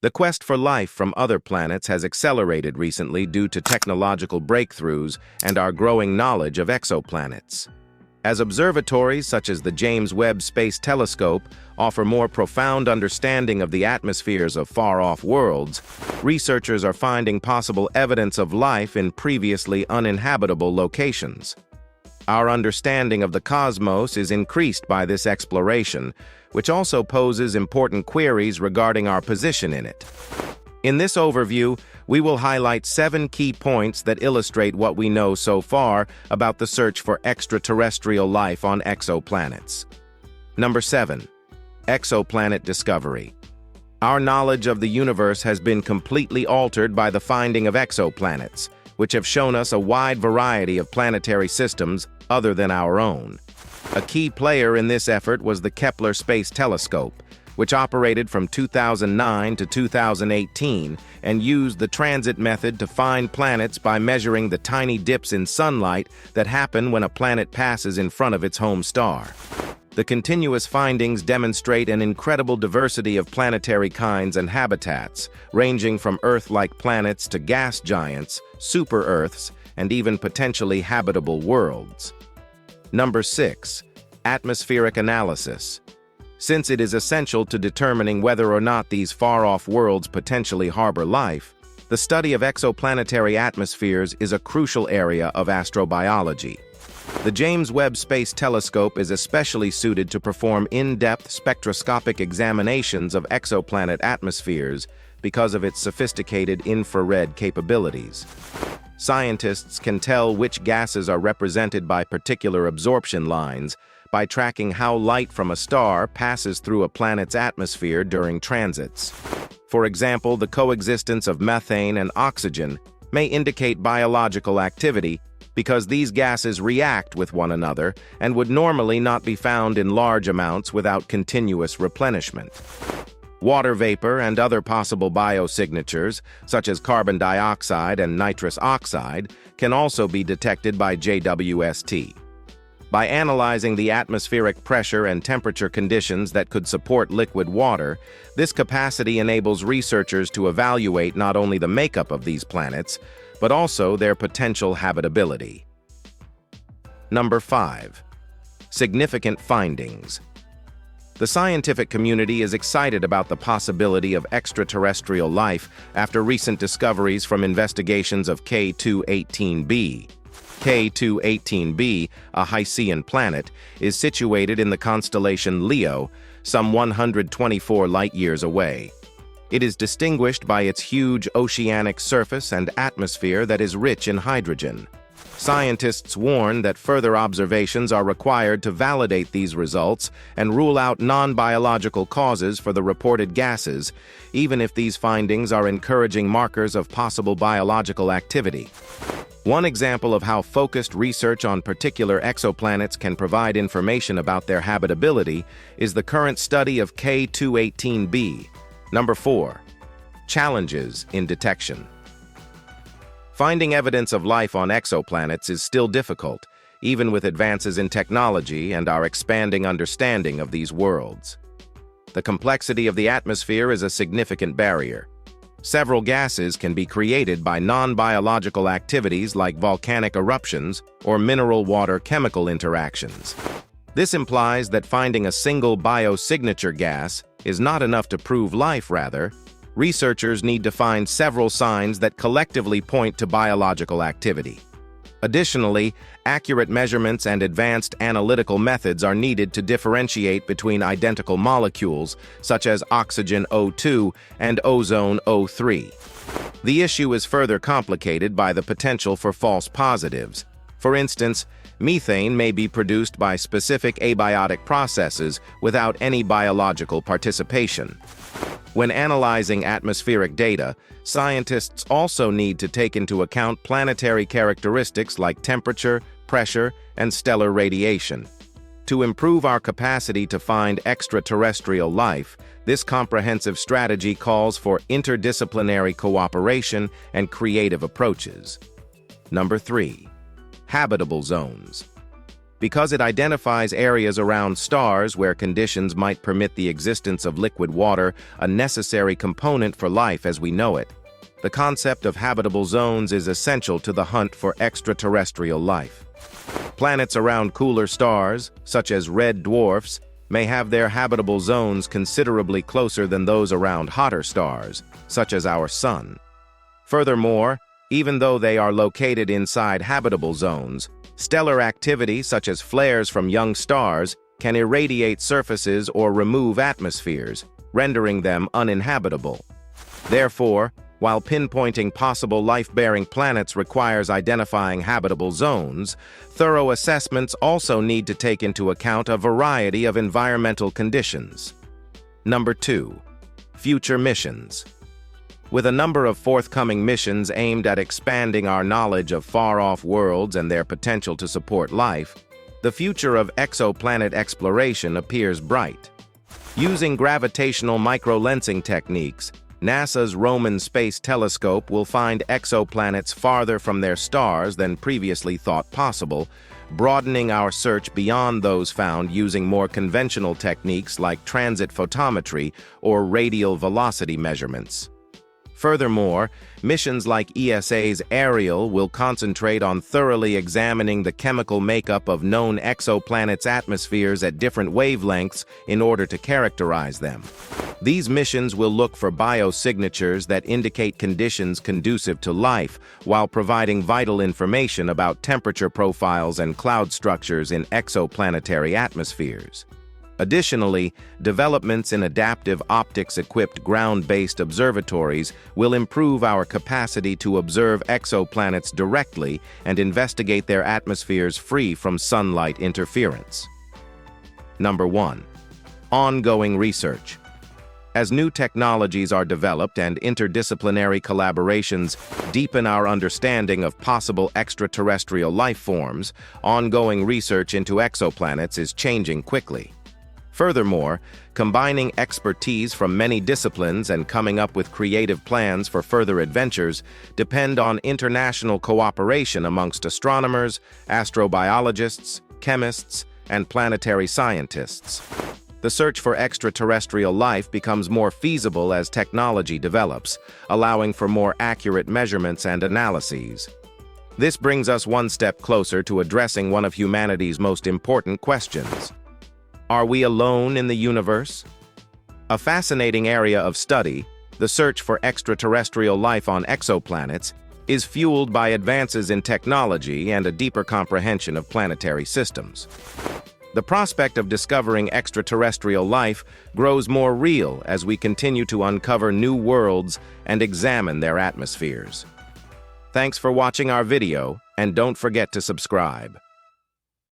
The quest for life from other planets has accelerated recently due to technological breakthroughs and our growing knowledge of exoplanets. As observatories such as the James Webb Space Telescope offer more profound understanding of the atmospheres of far-off worlds, researchers are finding possible evidence of life in previously uninhabitable locations. Our understanding of the cosmos is increased by this exploration, which also poses important queries regarding our position in it. In this overview, we will highlight 7 key points that illustrate what we know so far about the search for extraterrestrial life on exoplanets. Number 7. Exoplanet Discovery. Our knowledge of the universe has been completely altered by the finding of exoplanets, which have shown us a wide variety of planetary systems other than our own. A key player in this effort was the Kepler Space Telescope, which operated from 2009 to 2018 and used the transit method to find planets by measuring the tiny dips in sunlight that happen when a planet passes in front of its home star. The continuous findings demonstrate an incredible diversity of planetary kinds and habitats, ranging from Earth-like planets to gas giants, super-Earths, and even potentially habitable worlds. Number 6. Atmospheric analysis. Since it is essential to determining whether or not these far-off worlds potentially harbor life, the study of exoplanetary atmospheres is a crucial area of astrobiology. The James Webb Space Telescope is especially suited to perform in-depth spectroscopic examinations of exoplanet atmospheres because of its sophisticated infrared capabilities. Scientists can tell which gases are represented by particular absorption lines by tracking how light from a star passes through a planet's atmosphere during transits. For example, the coexistence of methane and oxygen may indicate biological activity because these gases react with one another and would normally not be found in large amounts without continuous replenishment. Water vapor and other possible biosignatures, such as carbon dioxide and nitrous oxide, can also be detected by JWST. By analyzing the atmospheric pressure and temperature conditions that could support liquid water, this capacity enables researchers to evaluate not only the makeup of these planets, but also their potential habitability. Number 5. Significant findings. The scientific community is excited about the possibility of extraterrestrial life after recent discoveries from investigations of K2-18b. K2-18b, a Hycean planet, is situated in the constellation Leo, some 124 light-years away. It is distinguished by its huge oceanic surface and atmosphere that is rich in hydrogen. Scientists warn that further observations are required to validate these results and rule out non-biological causes for the reported gases, even if these findings are encouraging markers of possible biological activity. One example of how focused research on particular exoplanets can provide information about their habitability is the current study of K2-18b. Number 4. Challenges in detection. Finding evidence of life on exoplanets is still difficult, even with advances in technology and our expanding understanding of these worlds. The complexity of the atmosphere is a significant barrier. Several gases can be created by non-biological activities like volcanic eruptions or mineral water-chemical interactions. This implies that finding a single biosignature gas is not enough to prove life. Rather, researchers need to find several signs that collectively point to biological activity. Additionally, accurate measurements and advanced analytical methods are needed to differentiate between identical molecules, such as oxygen O2 and ozone O3. The issue is further complicated by the potential for false positives. For instance, methane may be produced by specific abiotic processes without any biological participation. When analyzing atmospheric data, scientists also need to take into account planetary characteristics like temperature, pressure, and stellar radiation. To improve our capacity to find extraterrestrial life, this comprehensive strategy calls for interdisciplinary cooperation and creative approaches. Number 3. Habitable zones. because it identifies areas around stars where conditions might permit the existence of liquid water, a necessary component for life as we know it. The concept of habitable zones is essential to the hunt for extraterrestrial life. Planets around cooler stars, such as red dwarfs, may have their habitable zones considerably closer than those around hotter stars, such as our Sun. Furthermore, even though they are located inside habitable zones, stellar activity such as flares from young stars can irradiate surfaces or remove atmospheres, rendering them uninhabitable. Therefore, while pinpointing possible life-bearing planets requires identifying habitable zones, thorough assessments also need to take into account a variety of environmental conditions. Number 2. Future missions. With a number of forthcoming missions aimed at expanding our knowledge of far-off worlds and their potential to support life, the future of exoplanet exploration appears bright. Using gravitational microlensing techniques, NASA's Roman Space Telescope will find exoplanets farther from their stars than previously thought possible, broadening our search beyond those found using more conventional techniques like transit photometry or radial velocity measurements. Furthermore, missions like ESA's Ariel will concentrate on thoroughly examining the chemical makeup of known exoplanets' atmospheres at different wavelengths in order to characterize them. These missions will look for biosignatures that indicate conditions conducive to life, while providing vital information about temperature profiles and cloud structures in exoplanetary atmospheres. Additionally, developments in adaptive optics-equipped ground-based observatories will improve our capacity to observe exoplanets directly and investigate their atmospheres free from sunlight interference. Number 1. Ongoing research. As new technologies are developed and interdisciplinary collaborations deepen our understanding of possible extraterrestrial life forms, ongoing research into exoplanets is changing quickly. Furthermore, combining expertise from many disciplines and coming up with creative plans for further adventures depend on international cooperation amongst astronomers, astrobiologists, chemists, and planetary scientists. The search for extraterrestrial life becomes more feasible as technology develops, allowing for more accurate measurements and analyses. This brings us one step closer to addressing one of humanity's most important questions. Are we alone in the universe? A fascinating area of study, the search for extraterrestrial life on exoplanets, is fueled by advances in technology and a deeper comprehension of planetary systems. The prospect of discovering extraterrestrial life grows more real as we continue to uncover new worlds and examine their atmospheres. Thanks for watching our video, and don't forget to subscribe.